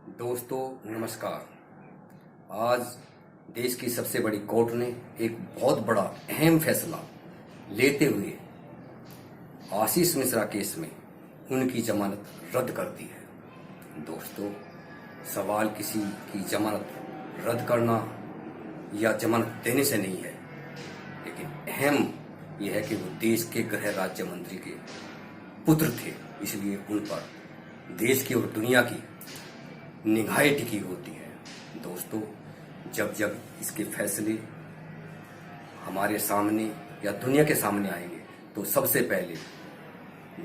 दोस्तों नमस्कार। आज देश की सबसे बड़ी कोर्ट ने एक बहुत बड़ा अहम फैसला लेते हुए आशीष मिश्रा केस में उनकी जमानत रद्द कर दी है। दोस्तों, सवाल किसी की जमानत रद्द करना या जमानत देने से नहीं है, लेकिन अहम यह है कि वो देश के गृह राज्य मंत्री के पुत्र थे, इसलिए उन पर देश की और दुनिया की निगाहें टिकी होती है। दोस्तों, जब जब इसके फैसले हमारे सामने या दुनिया के सामने आएंगे तो सबसे पहले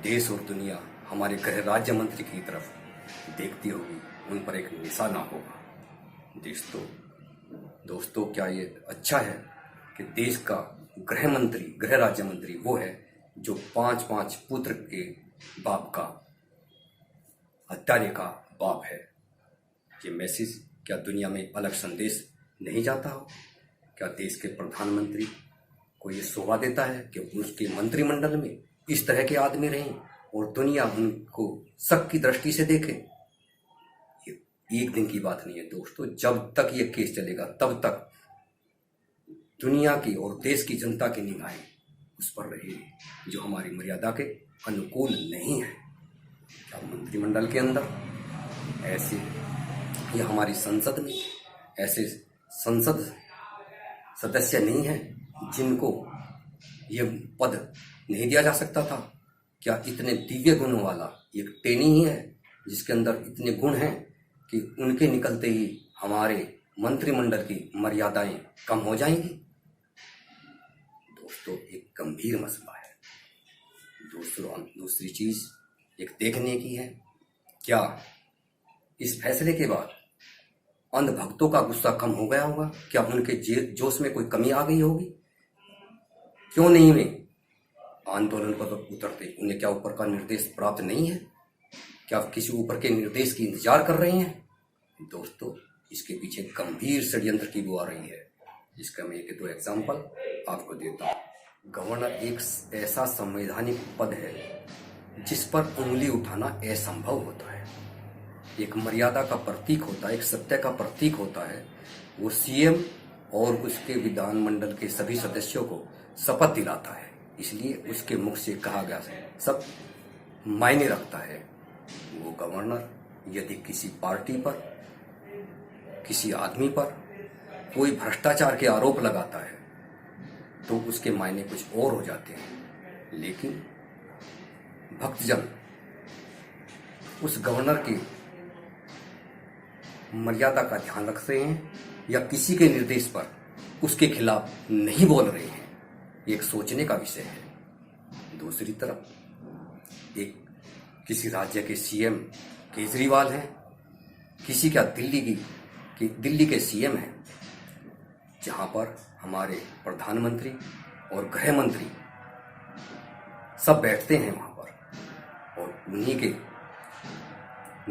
देश और दुनिया हमारे गृह राज्य मंत्री की तरफ देखती होगी, उन पर एक निशाना होगा। दोस्तों, क्या ये अच्छा है कि देश का गृह राज्य मंत्री वो है जो पांच पुत्र के बाप का, हत्यारे का बाप है। ये मैसेज क्या दुनिया में अलग संदेश नहीं जाता हो? क्या देश के प्रधानमंत्री को ये शोभा देता है कि उसके मंत्रिमंडल में इस तरह के आदमी रहें और दुनिया उनको शक की दृष्टि से देखे? ये एक दिन की बात नहीं है दोस्तों। जब तक ये केस चलेगा तब तक दुनिया की और देश की जनता की निगाहें उस पर रहेगी जो हमारी मर्यादा के अनुकूल नहीं है। क्या मंत्रिमंडल के अंदर ऐसे या हमारी संसद में ऐसे संसद सदस्य नहीं है जिनको ये पद नहीं दिया जा सकता था? क्या इतने दिव्य गुणों वाला एक टेनी ही है जिसके अंदर इतने गुण हैं कि उनके निकलते ही हमारे मंत्रिमंडल की मर्यादाएं कम हो जाएंगी? दोस्तों, एक गंभीर मसला है। दूसरी चीज एक देखने की है, क्या इस फैसले के बाद अंधभक्तों का गुस्सा कम हो गया होगा? क्या उनके जोश में कोई कमी आ गई होगी? क्यों नहीं वे आंदोलन पर उतरते? उन्हें क्या ऊपर का निर्देश प्राप्त नहीं है? क्या किसी ऊपर के निर्देश की इंतजार कर रहे हैं? दोस्तों, इसके पीछे गंभीर षड्यंत्र की बू आ रही है। इसका मैं एक दो एग्जाम्पल आपको देता हूँ। गवर्नर एक ऐसा संवैधानिक पद है जिस पर उंगली उठाना असंभव होता है। एक मर्यादा का प्रतीक होता है, एक सत्य का प्रतीक होता है। वो सीएम और उसके विधानमंडल के सभी सदस्यों को शपथ दिलाता है, इसलिए उसके मुख से कहा गया सब मायने रखता है। वो गवर्नर यदि किसी पार्टी पर, किसी आदमी पर कोई भ्रष्टाचार के आरोप लगाता है तो उसके मायने कुछ और हो जाते हैं, लेकिन भक्तजन उस गवर्नर की मर्यादा का ध्यान रख रहे हैं या किसी के निर्देश पर उसके खिलाफ नहीं बोल रहे हैं, एक सोचने का विषय है। दूसरी तरफ एक किसी राज्य के सीएम केजरीवाल हैं, किसी क्या दिल्ली के सीएम हैं, जहां पर हमारे प्रधानमंत्री और गृह मंत्री सब बैठते हैं वहां पर, और उन्हीं के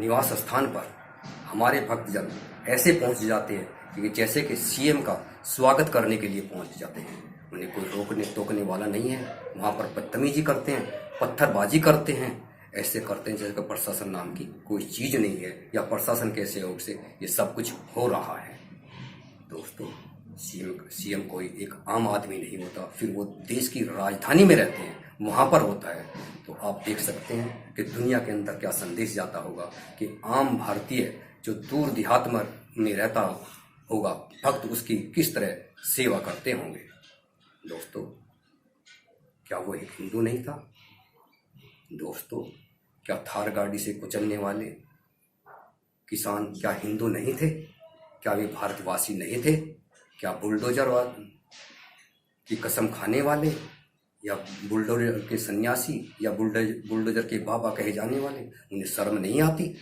निवास स्थान पर हमारे भक्तजन ऐसे पहुंच जाते हैं कि जैसे कि सीएम का स्वागत करने के लिए पहुंच जाते हैं। उन्हें कोई रोकने टोकने वाला नहीं है। वहां पर बदतमीजी करते हैं, पत्थरबाजी करते हैं, ऐसे करते हैं जैसे प्रशासन नाम की कोई चीज नहीं है या प्रशासन के सहयोग से ये सब कुछ हो रहा है। दोस्तों, सीएम कोई एक आम आदमी नहीं होता, फिर वो देश की राजधानी में रहते हैं, वहां पर होता है। तो आप देख सकते हैं कि दुनिया के अंदर क्या संदेश जाता होगा कि आम भारतीय जो दूर देहात में रहता होगा, भक्त उसकी किस तरह सेवा करते होंगे। दोस्तों, क्या वो एक हिंदू नहीं था? दोस्तों, क्या थार गाड़ी से कुचलने वाले किसान क्या हिंदू नहीं थे? क्या वे भारतवासी नहीं थे? क्या बुलडोजर की कसम खाने वाले या बुलडोजर के सन्यासी या बुलडोजर के बाबा कहे जाने वाले, उन्हें शर्म नहीं आती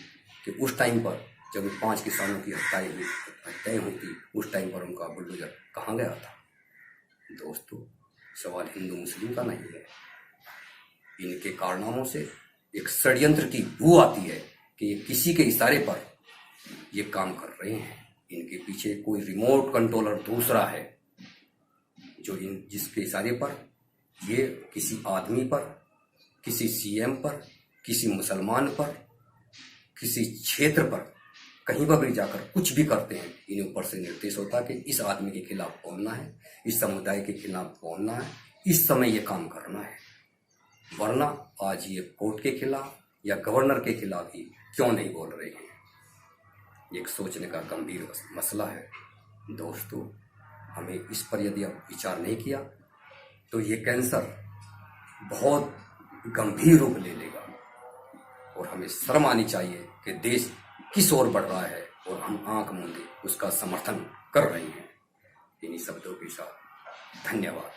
कि उस टाइम पर जब 5 किसानों की हत्याएं हुई थी, उस टाइम पर उनका बुलडोजर कहाँ गया था? दोस्तों, सवाल हिंदू मुस्लिम का नहीं है। इनके कारनामों से एक षड्यंत्र की बू आती है कि ये किसी के इशारे पर ये काम कर रहे हैं। इनके पीछे कोई रिमोट कंट्रोलर दूसरा है जो जिसके इशारे पर ये किसी आदमी पर, किसी सीएम पर, किसी मुसलमान पर, किसी क्षेत्र पर कहीं पर भी जाकर कुछ भी करते हैं, इन्हें ऊपर से निर्देश होता है कि इस आदमी के खिलाफ बोलना है, इस समुदाय के खिलाफ बोलना है, इस समय ये काम करना है। वरना आज ये कोर्ट के खिलाफ या गवर्नर के खिलाफ ही क्यों नहीं बोल रहे हैं। एक सोचने का गंभीर मसला है दोस्तों। हमें इस पर यदि अब विचार नहीं किया तो ये कैंसर बहुत गंभीर रूप ले लेगा और हमें शर्म आनी चाहिए कि देश किस ओर बढ़ रहा है और हम आंख मूंदे उसका समर्थन कर रहे हैं। इन्हीं शब्दों के साथ धन्यवाद।